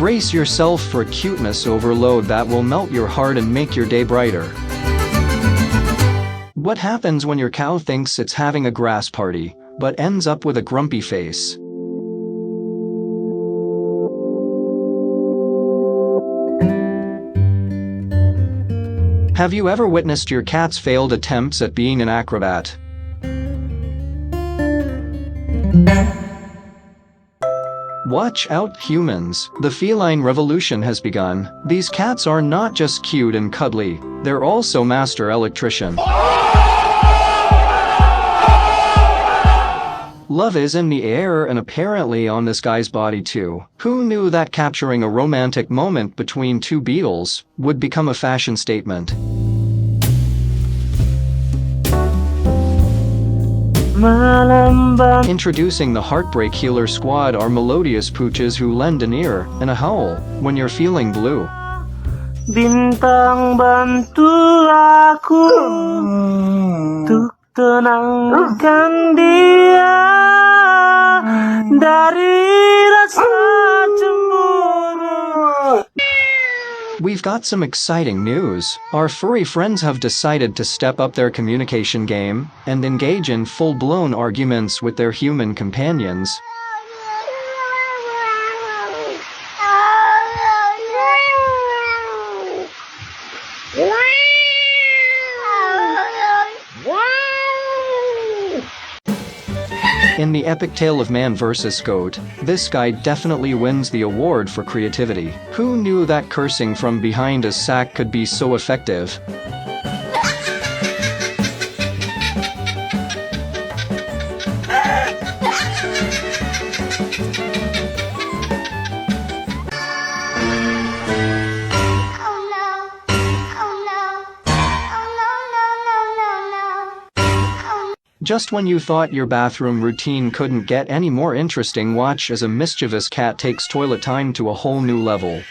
Brace yourself for a cuteness overload that will melt your heart and make your day brighter. What happens when your cow thinks it's having a grass party, but ends up with a grumpy face? Have you ever witnessed your cat's failed attempts at being an acrobat? Watch out, humans. The feline revolution has begun. These cats are not just cute and cuddly, they're also master electrician. Love is in the air and apparently on this guy's body too. Who knew that capturing a romantic moment between two beetles would become a fashion statement? Introducing the Heartbreak Healer Squad are melodious pooches who lend an ear and a howl when you're feeling blue. Bintang bantu aku untuk tenangkan dia dari rasa cemburu. We've got some exciting news. Our furry friends have decided to step up their communication game and engage in full-blown arguments with their human companions. In the epic tale of man vs. goat, this guy definitely wins the award for creativity. Who knew that cursing from behind a sack could be so effective? Just when you thought your bathroom routine couldn't get any more interesting, watch as a mischievous cat takes toilet time to a whole new level.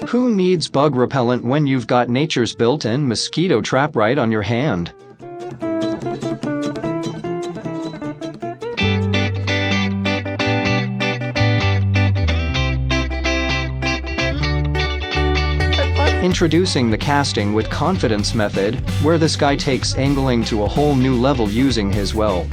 Who needs bug repellent when you've got nature's built-in mosquito trap right on your hand? Introducing the casting with confidence method, where this guy takes angling to a whole new level using his well.